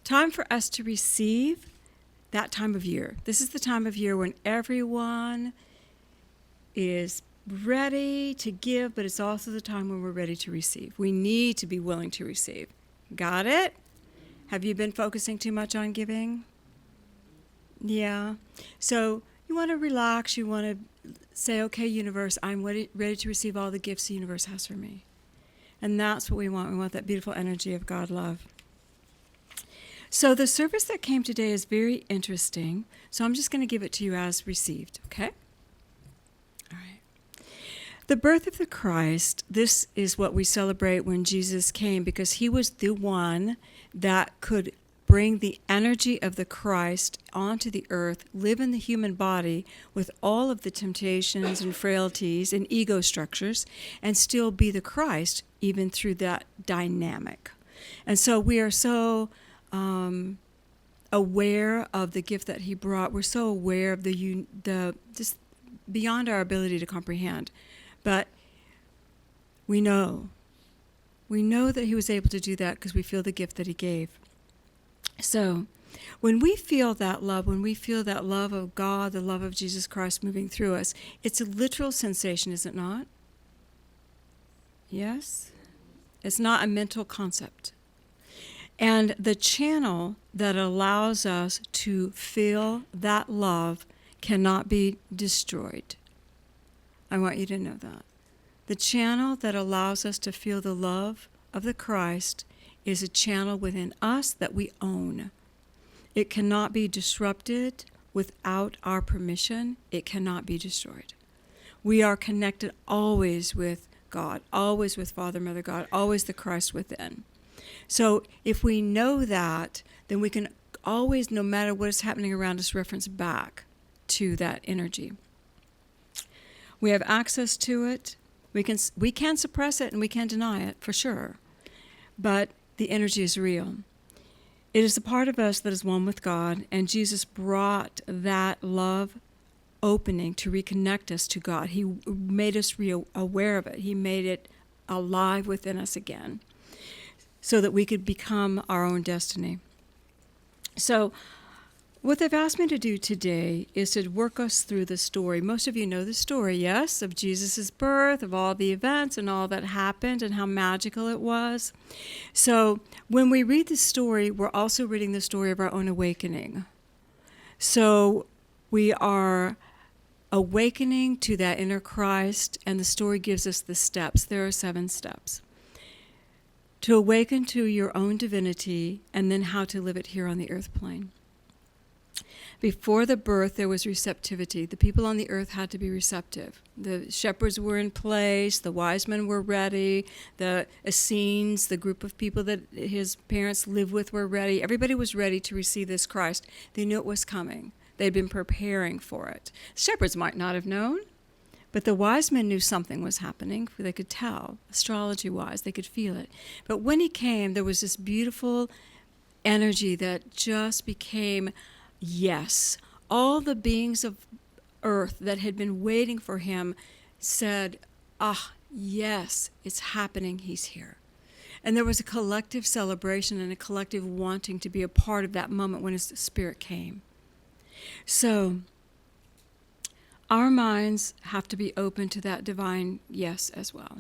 time for us to receive that time of year. This is the time of year when everyone is ready to give, but it's also the time when we're ready to receive. We need to be willing to receive. Got it? Have you been focusing too much on giving? Yeah. So you want to relax. You want to say, okay, universe, I'm ready to receive all the gifts the universe has for me. And that's what we want. We want that beautiful energy of God love. So the service that came today is very interesting. So I'm just going to give it to you as received, okay? All right. The birth of the Christ, this is what we celebrate when Jesus came, because he was the one that could bring the energy of the Christ onto the earth, live in the human body with all of the temptations and frailties and ego structures, and still be the Christ even through that dynamic. And so we are so aware of the gift that he brought. We're so aware of the just beyond our ability to comprehend. But we know that he was able to do that because we feel the gift that he gave. So when we feel that love, when we feel that love of God, the love of Jesus Christ moving through us, it's a literal sensation, is it not? Yes? It's not a mental concept. And the channel that allows us to feel that love cannot be destroyed. I want you to know that. The channel that allows us to feel the love of the Christ is a channel within us that we own. It cannot be disrupted without our permission. It cannot be destroyed. We are connected always with God, always with Father, Mother, God, always the Christ within. So if we know that, then we can always, no matter what is happening around us, reference back to that energy. We have access to it. We can suppress it and we can deny it, for sure. But the energy is real. It is a part of us that is one with God, and Jesus brought that love opening to reconnect us to God. He made us aware of it. He made it alive within us again, so that we could become our own destiny. So what they've asked me to do today is to work us through the story. Most of you know the story, yes, of Jesus' birth, of all the events and all that happened and how magical it was. So when we read the story, we're also reading the story of our own awakening. So we are awakening to that inner Christ, and the story gives us the steps. There are 7 steps. To awaken to your own divinity, and then how to live it here on the earth plane. Before the birth, there was receptivity. The people on the earth had to be receptive. The shepherds were in place, the wise men were ready, the Essenes, the group of people that his parents lived with, were ready. Everybody was ready to receive this Christ. They knew it was coming. They'd been preparing for it. Shepherds might not have known, but the wise men knew something was happening. They could tell, astrology-wise, they could feel it. But when he came, there was this beautiful energy that just became, yes. All the beings of earth that had been waiting for him said, yes, it's happening, he's here. And there was a collective celebration and a collective wanting to be a part of that moment when his spirit came. So our minds have to be open to that divine yes as well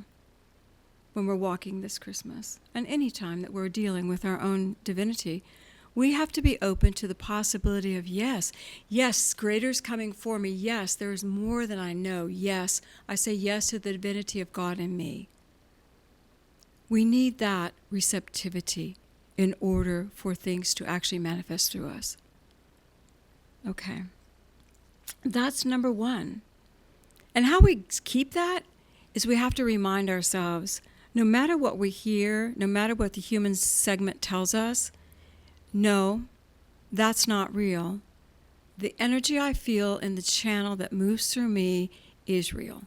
when we're walking this Christmas. And any time that we're dealing with our own divinity, we have to be open to the possibility of yes, greater's coming for me. Yes, there is more than I know. Yes, I say yes to the divinity of God in me. We need that receptivity in order for things to actually manifest through us. Okay. That's number 1. And how we keep that is we have to remind ourselves, no matter what we hear, no matter what the human segment tells us, no, that's not real. The energy I feel in the channel that moves through me is real.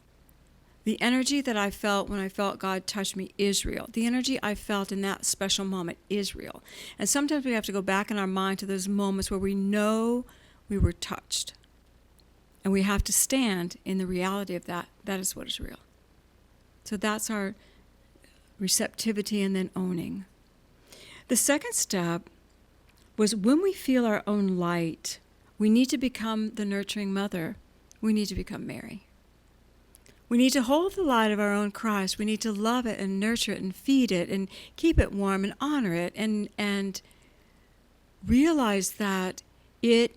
The energy that I felt when I felt God touch me is real. The energy I felt in that special moment is real. And sometimes we have to go back in our mind to those moments where we know we were touched. And we have to stand in the reality of that. That is what is real. So that's our receptivity and then owning. The second step was when we feel our own light, we need to become the nurturing mother. We need to become Mary. We need to hold the light of our own Christ. We need to love it and nurture it and feed it and keep it warm and honor it and realize that it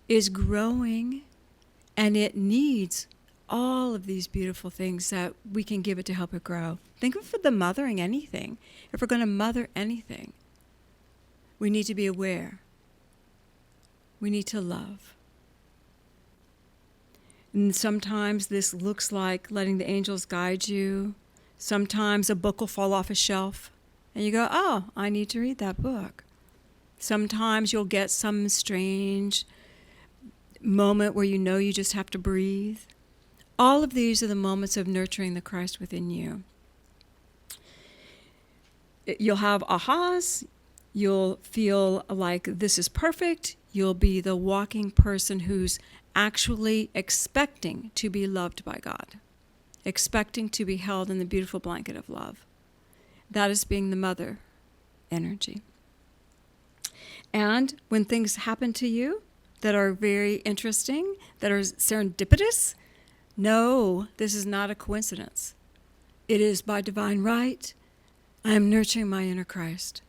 is growing and it needs all of these beautiful things that we can give it to help it grow. Think of the mothering anything. If we're going to mother anything, we need to be aware. We need to love. And sometimes this looks like letting the angels guide you. Sometimes a book will fall off a shelf and you go, oh, I need to read that book. Sometimes you'll get some strange moment where you know you just have to breathe. All of these are the moments of nurturing the Christ within you. You'll have ahas. You'll feel like this is perfect. You'll be the walking person who's actually expecting to be loved by God, expecting to be held in the beautiful blanket of love. That is being the mother energy. And when things happen to you that are very interesting, that are serendipitous, no, this is not a coincidence. It is by divine right. I am nurturing my inner Christ.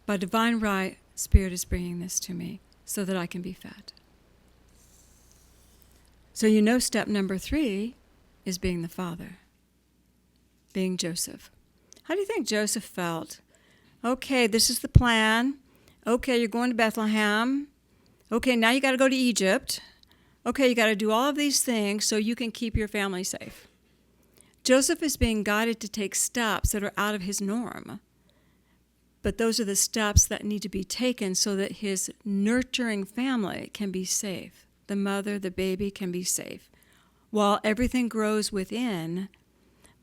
By divine right, Spirit is bringing this to me so that I can be fed. So you know step number 3 is being the father, being Joseph. How do you think Joseph felt? Okay, this is the plan. Okay, you're going to Bethlehem. Okay, now you got to go to Egypt. Okay, you got to do all of these things so you can keep your family safe. Joseph is being guided to take steps that are out of his norm. But those are the steps that need to be taken so that his nurturing family can be safe. The mother, the baby can be safe. While everything grows within,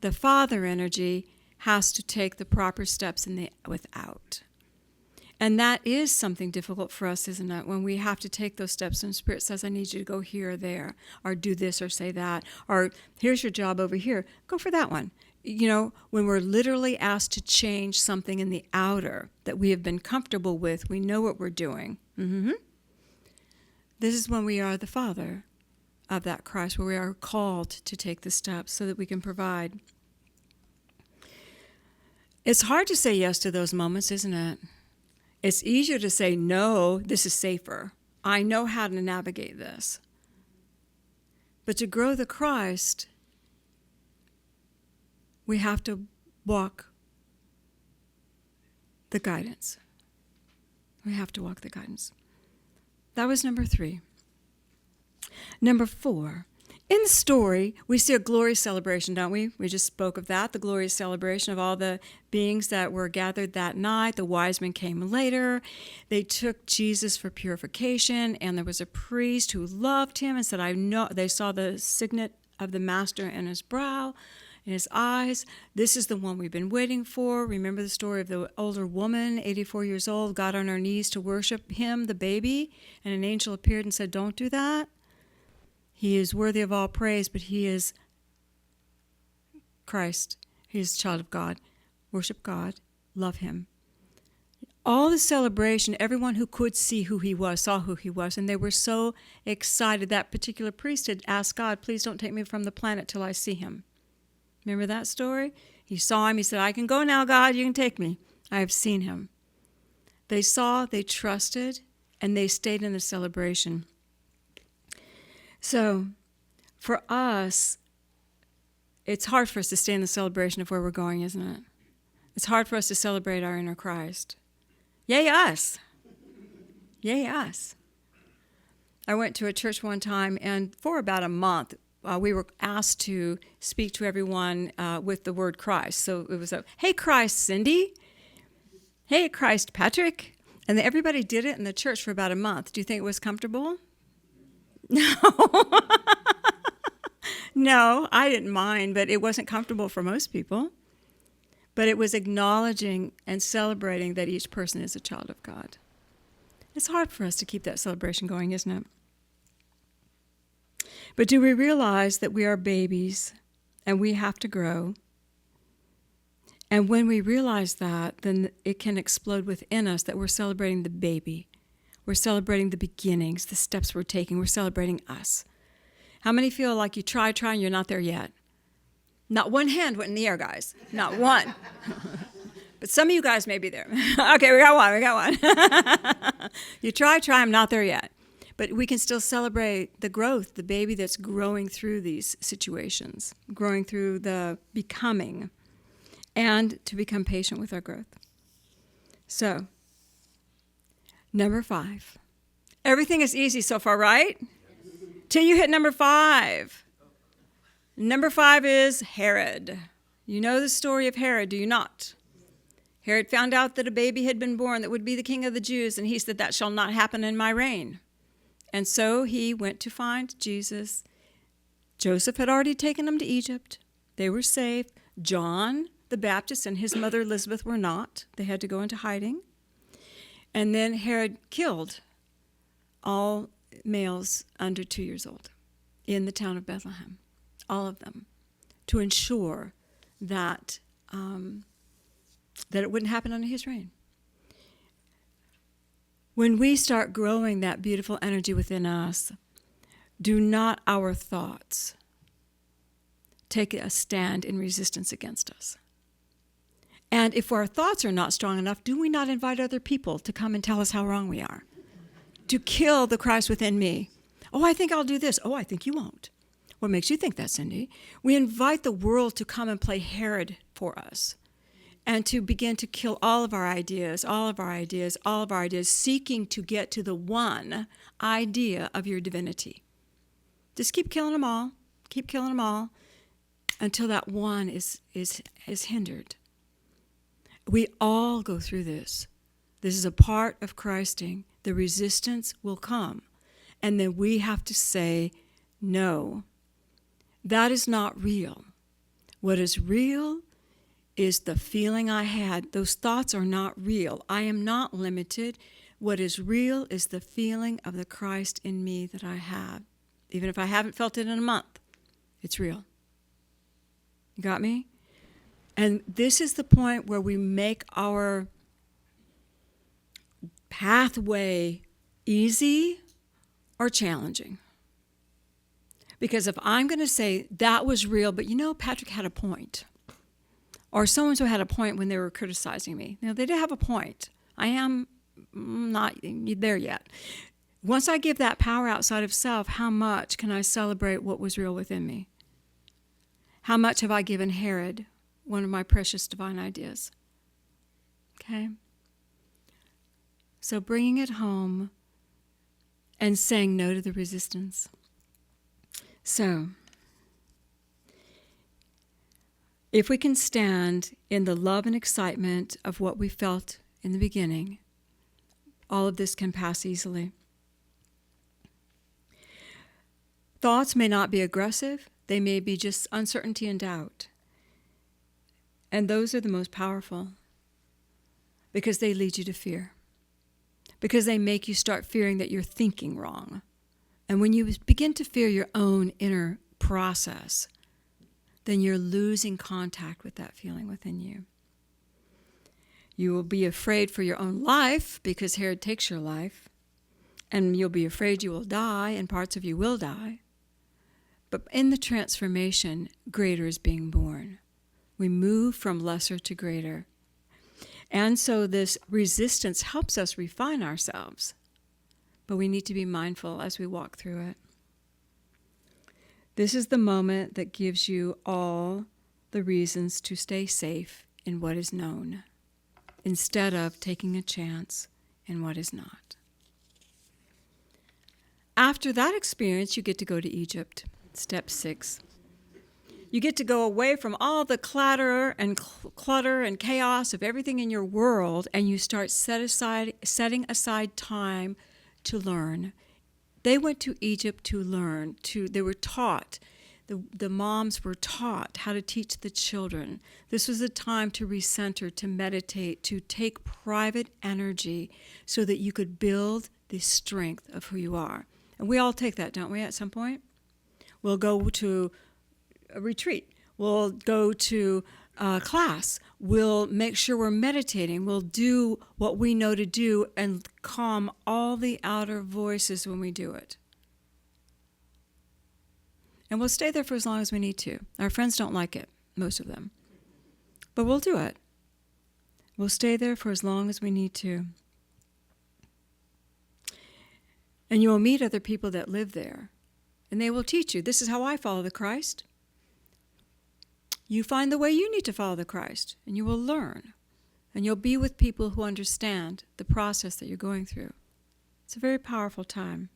the father energy has to take the proper steps in the without. And that is something difficult for us, isn't it? When we have to take those steps and Spirit says, I need you to go here or there, or do this or say that, or here's your job over here, go for that one. You know, when we're literally asked to change something in the outer that we have been comfortable with, we know what we're doing. This is when we are the father of that Christ, where we are called to take the steps so that we can provide. It's hard to say yes to those moments, isn't it? It's easier to say, no, this is safer. I know how to navigate this. But to grow the Christ, we have to walk the guidance. We have to walk the guidance. That was number 3. Number 4. In the story, we see a glorious celebration, don't we? We just spoke of that, the glorious celebration of all the beings that were gathered that night. The wise men came later. They took Jesus for purification, and there was a priest who loved him and said, I know. They saw the signet of the master in his brow, in his eyes. This is the one we've been waiting for. Remember the story of the older woman, 84 years old, got on her knees to worship him, the baby, and an angel appeared and said, don't do that. He is worthy of all praise, but he is Christ. He is a child of God. Worship God. Love him. All the celebration, everyone who could see who he was, saw who he was, and they were so excited. That particular priest had asked God, please don't take me from the planet till I see him. Remember that story? He saw him. He said, I can go now, God. You can take me. I have seen him. They saw, they trusted, and they stayed in the celebration. So, for us, it's hard for us to stay in the celebration of where we're going, isn't it? It's hard for us to celebrate our inner Christ. Yay, us! Yay, us! I went to a church one time, and for about a month, we were asked to speak to everyone with the word Christ. So it was hey, Christ, Cindy. Hey, Christ, Patrick. And everybody did it in the church for about a month. Do you think it was comfortable? No. No, I didn't mind, but it wasn't comfortable for most people. But it was acknowledging and celebrating that each person is a child of God. It's hard for us to keep that celebration going, isn't it? But do we realize that we are babies and we have to grow? And when we realize that, then it can explode within us that we're celebrating the baby We're celebrating the beginnings, the steps we're taking. We're celebrating us. How many feel like you try, and you're not there yet? Not one hand went in the air, guys. Not one. But some of you guys may be there. Okay, we got one. You try, I'm not there yet. But we can still celebrate the growth, the baby that's growing through these situations, growing through the becoming, and to become patient with our growth. So, number 5. Everything is easy so far, right? Till you hit number 5. Number 5 is Herod. You know the story of Herod, do you not? Herod found out that a baby had been born that would be the king of the Jews, and he said, that shall not happen in my reign. And so he went to find Jesus. Joseph had already taken him to Egypt. They were safe. John the Baptist and his mother Elizabeth were not. They had to go into hiding. And then Herod killed all males under 2 years old in the town of Bethlehem, all of them, to ensure that that it wouldn't happen under his reign. When we start growing that beautiful energy within us, do not our thoughts take a stand in resistance against us. And if our thoughts are not strong enough, do we not invite other people to come and tell us how wrong we are? To kill the Christ within me. Oh, I think I'll do this. Oh, I think you won't. What makes you think that, Cindy? We invite the world to come and play Herod for us and to begin to kill all of our ideas, seeking to get to the one idea of your divinity. Just keep killing them all until that one is hindered. We all go through this. This is a part of Christing. The resistance will come, and then we have to say, no, that is not real. What is real is the feeling I had. Those thoughts are not real. I am not limited. What is real is the feeling of the Christ in me that I have. Even if I haven't felt it in a month, it's real. You got me? And this is the point where we make our pathway easy or challenging. Because if I'm going to say that was real, but Patrick had a point, or so-and-so had a point when they were criticizing me. They did have a point. I am not there yet. Once I give that power outside of self, how much can I celebrate what was real within me? How much have I given Herod one of my precious divine ideas? Okay? So bringing it home and saying no to the resistance. So, if we can stand in the love and excitement of what we felt in the beginning, all of this can pass easily. Thoughts may not be aggressive. They may be just uncertainty and doubt. And those are the most powerful because they lead you to fear. Because they make you start fearing that you're thinking wrong. And when you begin to fear your own inner process, then you're losing contact with that feeling within you. You will be afraid for your own life because Herod takes your life. And you'll be afraid you will die, and parts of you will die. But in the transformation, greater is being born. We move from lesser to greater. And so this resistance helps us refine ourselves. But we need to be mindful as we walk through it. This is the moment that gives you all the reasons to stay safe in what is known, instead of taking a chance in what is not. After that experience, you get to go to Egypt. Step 6. You get to go away from all the clutter and chaos of everything in your world, and you start setting aside time to learn. They went to Egypt to learn. They were taught. The moms were taught how to teach the children. This was a time to recenter, to meditate, to take private energy so that you could build the strength of who you are. And we all take that, don't we, at some point? We'll go to a retreat. We'll go to class. We'll make sure we're meditating. We'll do what we know to do and calm all the outer voices when we do it. And we'll stay there for as long as we need to. Our friends don't like it, most of them. But we'll do it. We'll stay there for as long as we need to. And you will meet other people that live there. And they will teach you, this is how I follow the Christ. You find the way you need to follow the Christ. And you will learn. And you'll be with people who understand the process that you're going through. It's a very powerful time.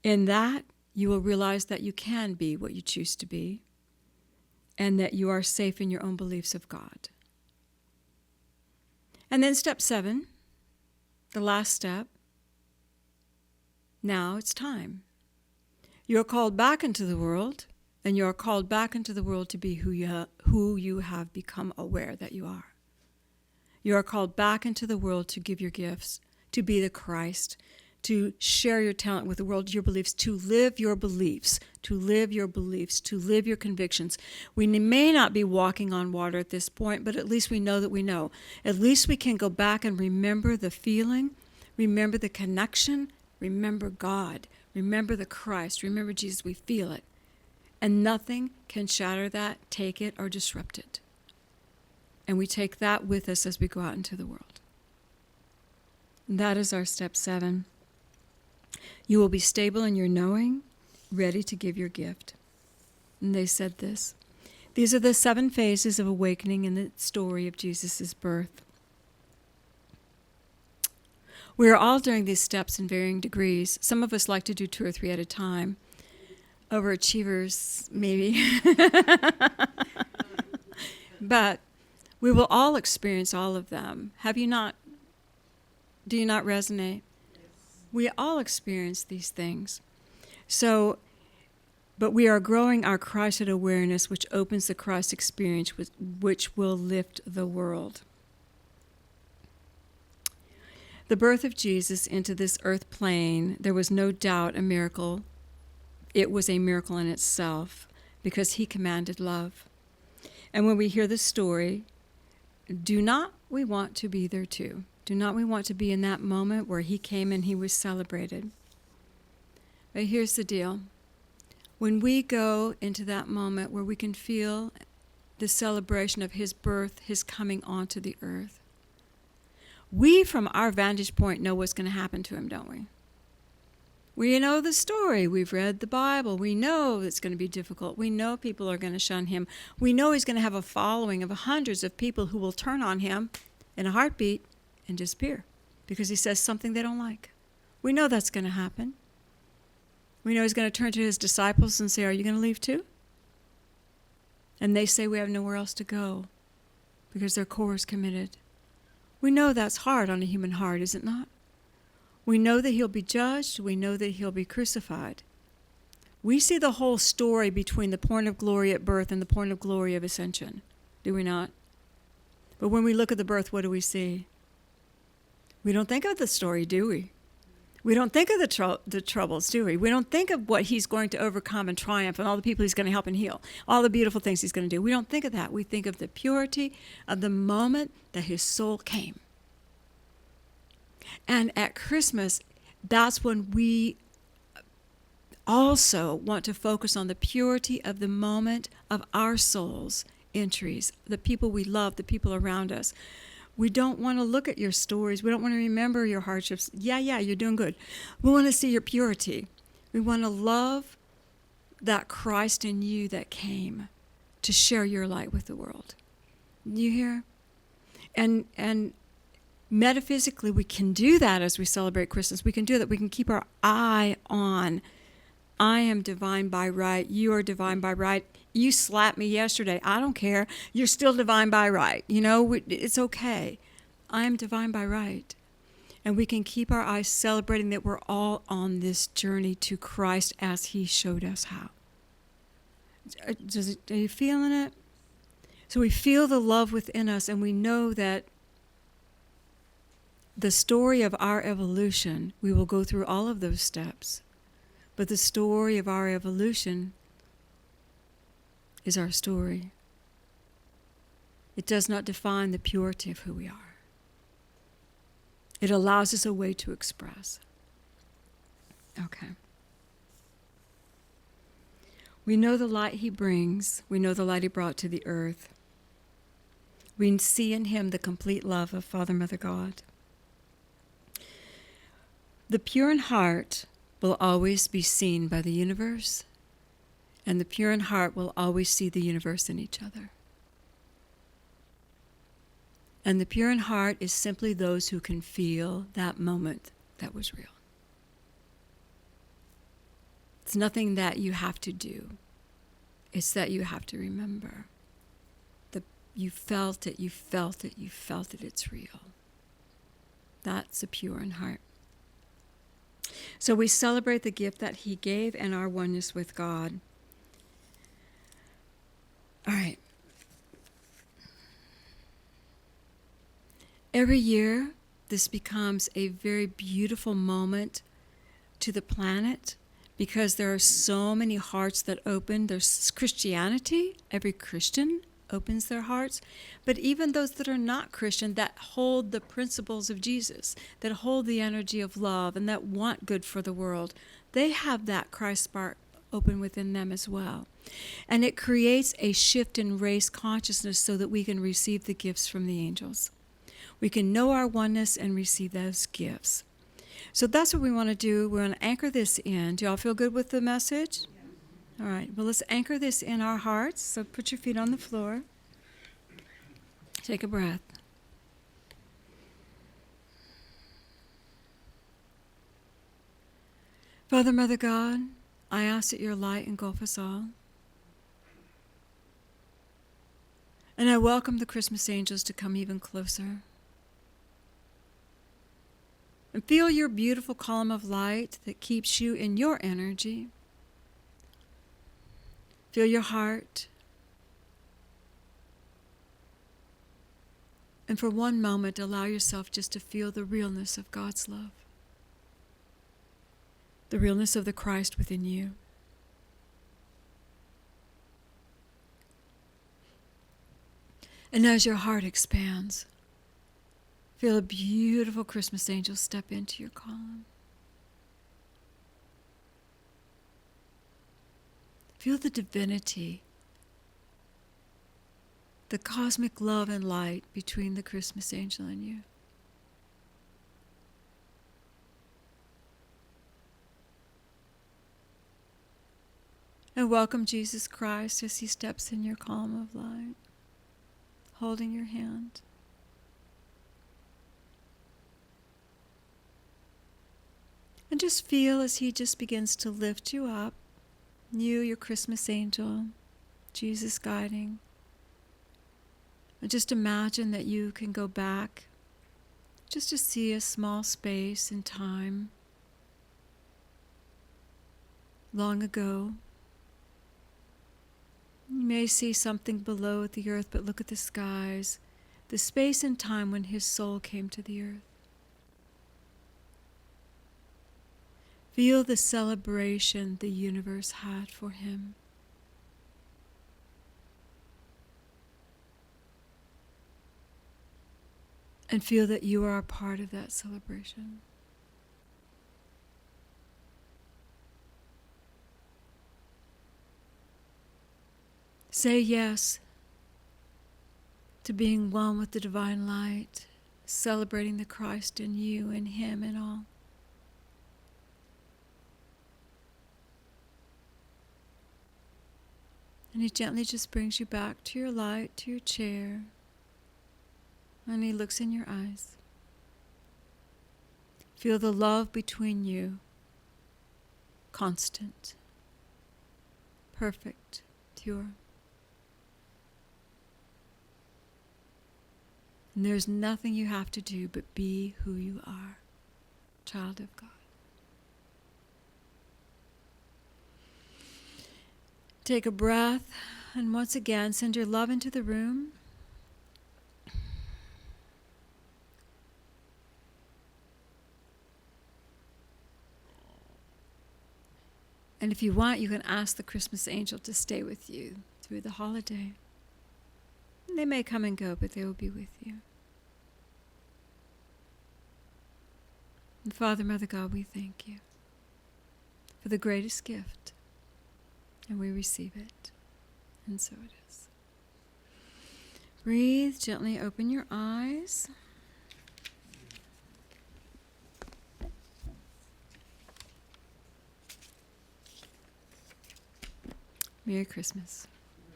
In that, you will realize that you can be what you choose to be, and that you are safe in your own beliefs of God. And then step 7, the last step. Now it's time. You are called back into the world, and you are called back into the world to be who you have become aware that you are. You are called back into the world to give your gifts, to be the Christ, to share your talent with the world, your beliefs, to live your beliefs, to live your beliefs, to live your convictions. We may not be walking on water at this point, but at least we know that we know. At least we can go back and remember the feeling, remember the connection, remember God, remember the Christ, remember Jesus. We feel it. And nothing can shatter that, take it, or disrupt it. And we take that with us as we go out into the world. And that is our step 7. You will be stable in your knowing, ready to give your gift. And they said this. These are the 7 phases of awakening in the story of Jesus' birth. We are all doing these steps in varying degrees. Some of us like to do 2 or 3 at a time. Overachievers, maybe. But we will all experience all of them. Have you not? Do you not resonate? We all experience these things. So, but we are growing our Christed awareness, which opens the Christ experience, which will lift the world. The birth of Jesus into this earth plane, there was no doubt a miracle. It was a miracle in itself because he commanded love. And when we hear the story, do not we want to be there too? Do not we want to be in that moment where he came and he was celebrated? But here's the deal. When we go into that moment where we can feel the celebration of his birth, his coming onto the earth, we, from our vantage point, know what's going to happen to him, don't we? We know the story. We've read the Bible. We know it's going to be difficult. We know people are going to shun him. We know he's going to have a following of hundreds of people who will turn on him in a heartbeat and disappear because he says something they don't like. We know that's going to happen. We know he's going to turn to his disciples and say, are you going to leave too? And they say we have nowhere else to go because their core is committed. We know that's hard on a human heart, is it not? We know that he'll be judged. We know that he'll be crucified. We see the whole story between the point of glory at birth and the point of glory of ascension, do we not? But when we look at the birth, what do we see? We don't think of the story, do we? We don't think of the troubles, do we? We don't think of what he's going to overcome and triumph and all the people he's going to help and heal, all the beautiful things he's going to do. We don't think of that. We think of the purity of the moment that his soul came. And at Christmas, that's when we also want to focus on the purity of the moment of our soul's entries, the people we love, the people around us. We don't want to look at your stories. We don't want to remember your hardships. Yeah, you're doing good. We want to see your purity. We want to love that Christ in you that came to share your light with the world. You hear? And metaphysically, we can do that as we celebrate Christmas. We can do that. We can keep our eye on, I am divine by right. You are divine by right. You slapped me yesterday. I don't care. You're still divine by right. You know, it's okay. I am divine by right. And we can keep our eyes celebrating that we're all on this journey to Christ as he showed us how. Are you feeling it? So we feel the love within us, and we know that the story of our evolution, we will go through all of those steps. But the story of our evolution is our story. It does not define the purity of who we are. It allows us a way to express. Okay. We know the light he brings. We know the light he brought to the earth. We see in him the complete love of Father, Mother, God. The pure in heart will always be seen by the universe, and the pure in heart will always see the universe in each other. And the pure in heart is simply those who can feel that moment that was real. It's nothing that you have to do. It's that you have to remember. You felt it, you felt it, you felt it, it's real. That's a pure in heart. So we celebrate the gift that he gave and our oneness with God. All right. Every year, this becomes a very beautiful moment to the planet because there are so many hearts that open. There's Christianity. Every Christian opens their hearts, but even those that are not Christian, that hold the principles of Jesus, that hold the energy of love, and that want good for the world, they have that Christ spark open within them as well. And it creates a shift in race consciousness so that we can receive the gifts from the angels. We can know our oneness and receive those gifts. So that's what we want to do. We're going to anchor this in. Do y'all feel good with the message? All right, well, let's anchor this in our hearts. So put your feet on the floor. Take a breath. Father, Mother, God, I ask that your light engulf us all. And I welcome the Christmas angels to come even closer. And feel your beautiful column of light that keeps you in your energy. Feel your heart. And for one moment, allow yourself just to feel the realness of God's love. The realness of the Christ within you. And as your heart expands, feel a beautiful Christmas angel step into your column. Feel the divinity, the cosmic love and light between the Christmas angel and you. And welcome Jesus Christ as he steps in your column of light, holding your hand. And just feel as he just begins to lift you up, you, your Christmas angel, Jesus guiding. And just imagine that you can go back just to see a small space in time long ago. You may see something below at the earth, but look at the skies, the space and time when his soul came to the earth. Feel the celebration the universe had for him. And feel that you are a part of that celebration. Say yes to being one with the divine light, celebrating the Christ in you and him and all. And he gently just brings you back to your light, to your chair. And he looks in your eyes. Feel the love between you. Constant. Perfect. Pure. And there's nothing you have to do but be who you are. Child of God. Take a breath, and once again, send your love into the room. And if you want, you can ask the Christmas angel to stay with you through the holiday. They may come and go, but they will be with you. And Father, Mother God, we thank you for the greatest gift, and we receive it. And so it is. Breathe, gently open your eyes. Merry Christmas.